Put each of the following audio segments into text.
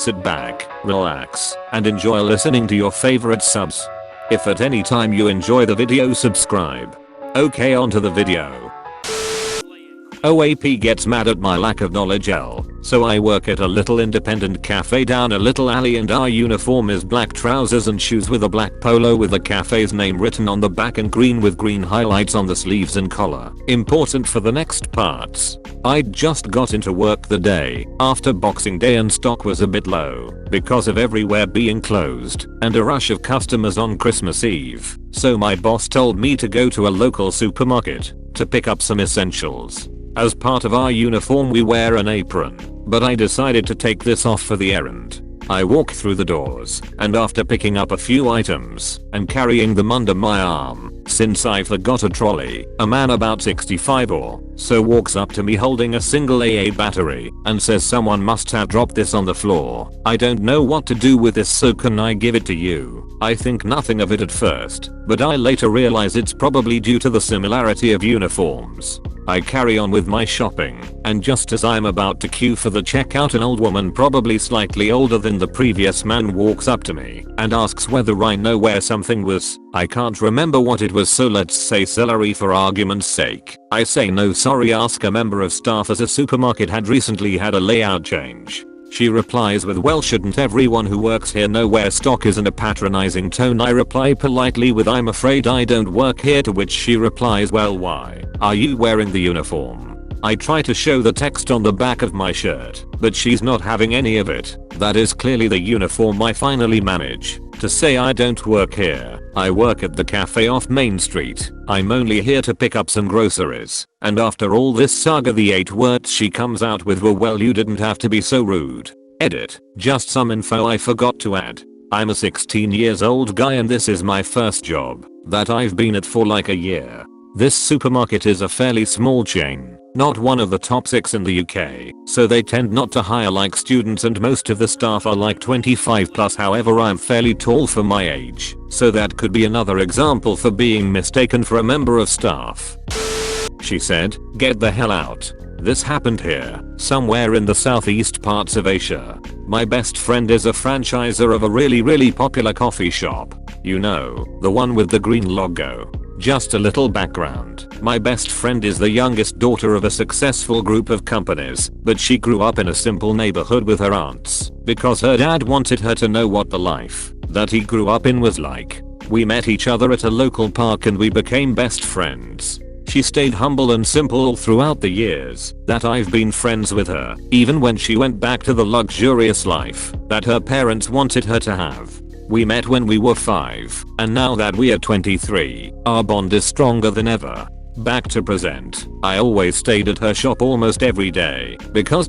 Sit back, relax, and enjoy listening to your favorite subs. If at any time you enjoy the video, subscribe. Okay, on to the video. OAP gets mad at my lack of knowledge. So I work at a little independent cafe down a little alley, and our uniform is black trousers and shoes with a black polo with the cafe's name written on the back and green with green highlights on the sleeves and collar. Important for the next parts. I'd just got into work the day after Boxing Day and stock was a bit low because of everywhere being closed and a rush of customers on Christmas Eve. So my boss told me to go to a local supermarket to pick up some essentials. As part of our uniform we wear an apron, but I decided to take this off for the errand. I walk through the doors, and after picking up a few items and carrying them under my arm, since I forgot a trolley, a man about 65 or so walks up to me holding a single AA battery and says someone must have dropped this on the floor. I don't know what to do with this, so can I give it to you? I think nothing of it at first, but I later realize it's probably due to the similarity of uniforms. I carry on with my shopping, and just as I'm about to queue for the checkout, an old woman probably slightly older than the previous man walks up to me and asks whether I know where something was. I can't remember what it was, so let's say celery for argument's sake. I say no sorry, ask a member of staff as a supermarket had recently had a layout change. She replies with, well, shouldn't everyone who works here know where stock is, in a patronizing tone. I reply politely with, I'm afraid I don't work here, to which she replies, well, why are you wearing the uniform? I try to show the text on the back of my shirt, but she's not having any of it. That is clearly the uniform. I finally manage to say, I don't work here. I work at the cafe off Main Street. I'm only here to pick up some groceries. And after all this saga, the 8 words she comes out with were, well, you didn't have to be so rude. Edit. Just some info I forgot to add. I'm a 16 years old guy and this is my first job that I've been at for like a year. This supermarket is a fairly small chain, not one of the top 6 in the UK, so they tend not to hire like students, and most of the staff are like 25 plus. However, I'm fairly tall for my age, so that could be another example for being mistaken for a member of staff. She said, get the hell out. This happened here, somewhere in the southeast parts of Asia. My best friend is a franchisor of a really popular coffee shop. You know, the one with the green logo. Just a little background. My best friend is the youngest daughter of a successful group of companies, but she grew up in a simple neighborhood with her aunts because her dad wanted her to know what the life that he grew up in was like. We met each other at a local park and we became best friends. She stayed humble and simple all throughout the years that I've been friends with her, even when she went back to the luxurious life that her parents wanted her to have. We met when we were 5, and now that we are 23, our bond is stronger than ever. Back to present. I always stayed at her shop almost every day because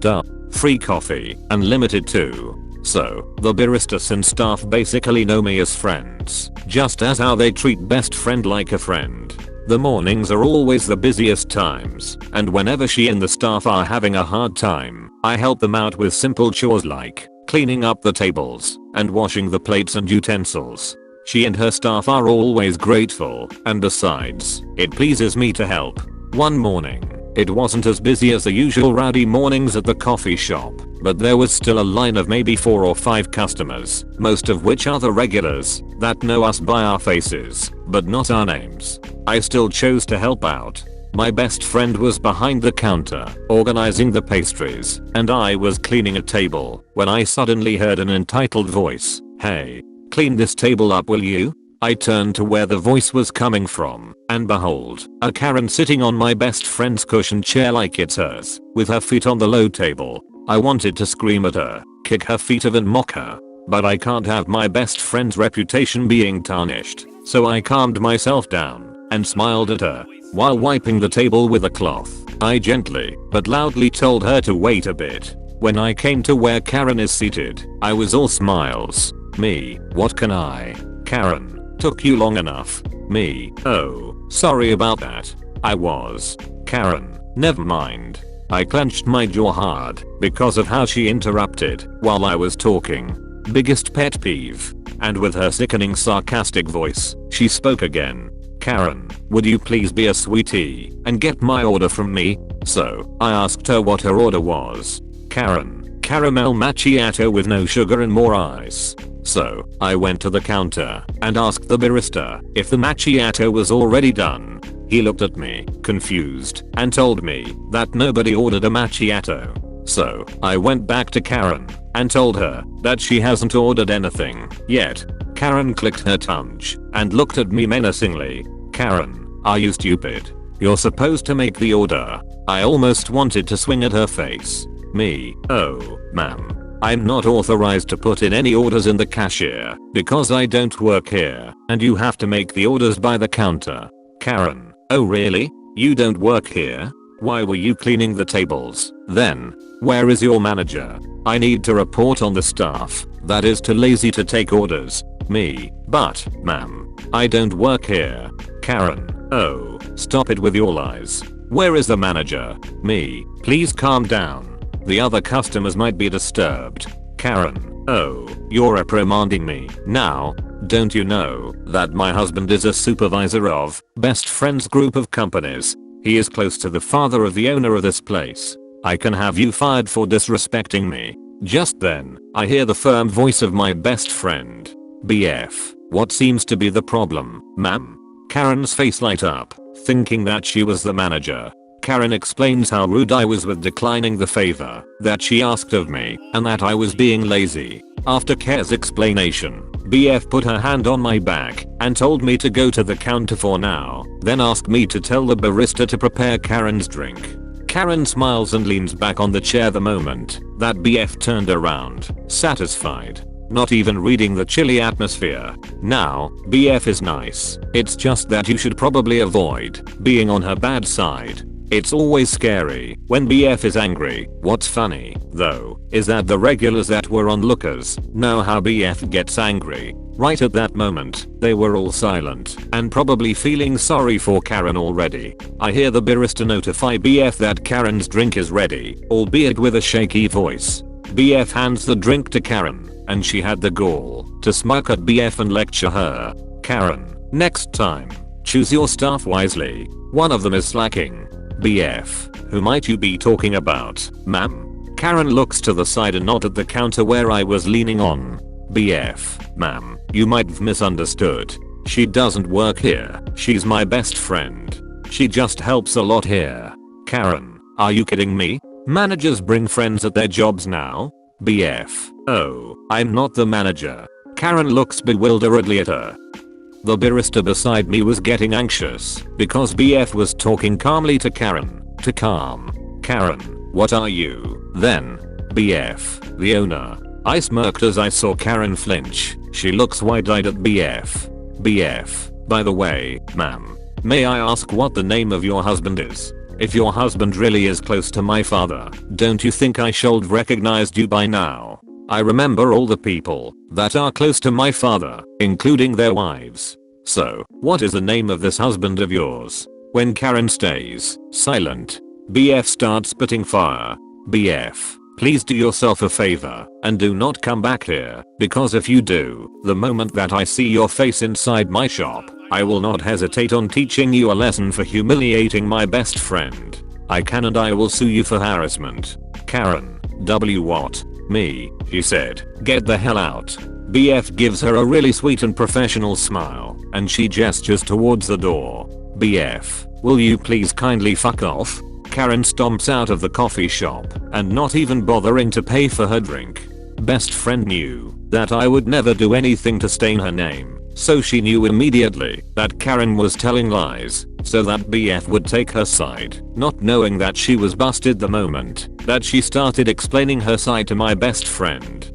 free coffee, unlimited too. So, the baristas and staff basically know me as friends, just as how they treat best friend like a friend. The mornings are always the busiest times, and whenever she and the staff are having a hard time, I help them out with simple chores like cleaning up the tables and washing the plates and utensils. She and her staff are always grateful, and besides, it pleases me to help. One morning, it wasn't as busy as the usual rowdy mornings at the coffee shop, but there was still a line of maybe 4 or 5 customers, most of which are the regulars that know us by our faces, but not our names. I still chose to help out. My best friend was behind the counter, organizing the pastries, and I was cleaning a table when I suddenly heard an entitled voice, "Hey, clean this table up, will you?" I turned to where the voice was coming from, and behold, a Karen sitting on my best friend's cushioned chair like it's hers, with her feet on the low table. I wanted to scream at her, kick her feet off and mock her, but I can't have my best friend's reputation being tarnished, so I calmed myself down and smiled at her. While wiping the table with a cloth, I gently but loudly told her to wait a bit. When I came to where Karen is seated, I was all smiles. Me, what can I? Karen, took you long enough. Me, oh, sorry about that. I was. Karen, never mind. I clenched my jaw hard because of how she interrupted while I was talking. Biggest pet peeve. And with her sickening sarcastic voice, she spoke again. Karen, would you please be a sweetie and get my order from me? So, I asked her what her order was. Karen, caramel macchiato with no sugar and more ice. So, I went to the counter and asked the barista if the macchiato was already done. He looked at me, confused, and told me that nobody ordered a macchiato. So, I went back to Karen and told her that she hasn't ordered anything yet. Karen clicked her tongue and looked at me menacingly. Karen, are you stupid? You're supposed to make the order. I almost wanted to swing at her face. Me, oh, ma'am. I'm not authorized to put in any orders in the cashier because I don't work here and you have to make the orders by the counter. Karen, oh really? You don't work here? Why were you cleaning the tables then? Where is your manager? I need to report on the staff that is too lazy to take orders. Me, but, ma'am, I don't work here. Karen, oh, stop it with your lies. Where is the manager? Me, please calm down. The other customers might be disturbed. Karen, oh, you're reprimanding me now. Don't you know that my husband is a supervisor of best friends group of companies? He is close to the father of the owner of this place. I can have you fired for disrespecting me. Just then, I hear the firm voice of my best friend. BF, what seems to be the problem, ma'am? Karen's face light up, thinking that she was the manager. Karen explains how rude I was with declining the favor that she asked of me and that I was being lazy. After Karen's explanation, BF put her hand on my back and told me to go to the counter for now, then asked me to tell the barista to prepare Karen's drink. Karen smiles and leans back on the chair the moment that BF turned around, satisfied. Not even reading the chilly atmosphere. Now, BF is nice. It's just that you should probably avoid being on her bad side. It's always scary when BF is angry. What's funny, though, is that the regulars that were onlookers know how BF gets angry. Right at that moment, they were all silent and probably feeling sorry for Karen already. I hear the barista notify BF that Karen's drink is ready, albeit with a shaky voice. BF hands the drink to Karen, and she had the gall to smirk at BF and lecture her. Karen, next time, choose your staff wisely. One of them is slacking. BF, who might you be talking about, ma'am? Karen looks to the side and not at the counter where I was leaning on. BF, ma'am, you might have misunderstood. She doesn't work here. She's my best friend. She just helps a lot here. Karen, are you kidding me? Managers bring friends at their jobs now? BF, oh, I'm not the manager. Karen looks bewilderedly at her. The barista beside me was getting anxious because BF was talking calmly to Karen to calm. Karen, what are you, then? BF, the owner. I smirked as I saw Karen flinch. She looks wide-eyed at BF. BF, by the way, ma'am, may I ask what the name of your husband is? If your husband really is close to my father, don't you think I should have recognized you by now? I remember all the people that are close to my father, including their wives. So, what is the name of this husband of yours? When Karen stays silent, BF starts spitting fire. BF, please do yourself a favor and do not come back here, because if you do, the moment that I see your face inside my shop, I will not hesitate on teaching you a lesson for humiliating my best friend. I can and I will sue you for harassment. Karen, what? Me, she said, get the hell out. BF gives her a really sweet and professional smile, and she gestures towards the door. BF, will you please kindly fuck off? Karen stomps out of the coffee shop and not even bothering to pay for her drink. Best friend knew that I would never do anything to stain her name, so she knew immediately that Karen was telling lies so that BF would take her side, not knowing that she was busted the moment that she started explaining her side to my best friend.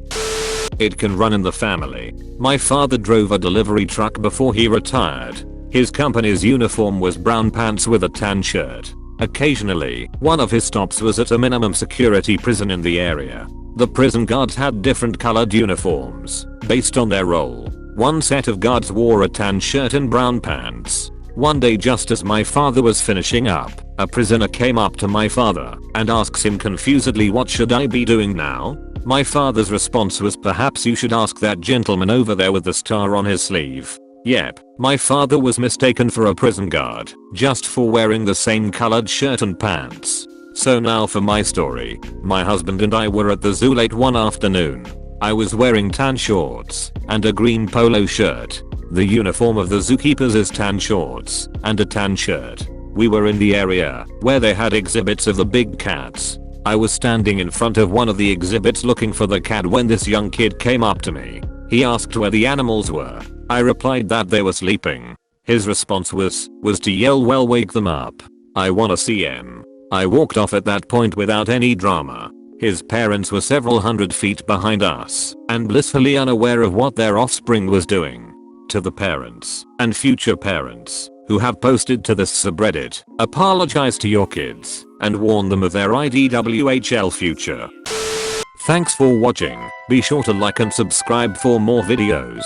It can run in the family. My father drove a delivery truck before he retired. His company's uniform was brown pants with a tan shirt. Occasionally, one of his stops was at a minimum security prison in the area. The prison guards had different colored uniforms based on their role. One set of guards wore a tan shirt and brown pants. One day, just as my father was finishing up, a prisoner came up to my father and asks him confusedly, what should I be doing now? My father's response was, perhaps you should ask that gentleman over there with the star on his sleeve. Yep, my father was mistaken for a prison guard just for wearing the same colored shirt and pants. So now for my story. My husband and I were at the zoo late one afternoon. I was wearing tan shorts and a green polo shirt. The uniform of the zookeepers is tan shorts and a tan shirt. We were in the area where they had exhibits of the big cats. I was standing in front of one of the exhibits looking for the cat when this young kid came up to me. He asked where the animals were. I replied that they were sleeping. His response was to yell, "Well, wake them up. I wanna see 'em." I walked off at that point without any drama. His parents were several hundred feet behind us and blissfully unaware of what their offspring was doing. To the parents and future parents who have posted to this subreddit, apologize to your kids and warn them of their IDWHL future. Thanks for watching. Be sure to like and subscribe for more videos.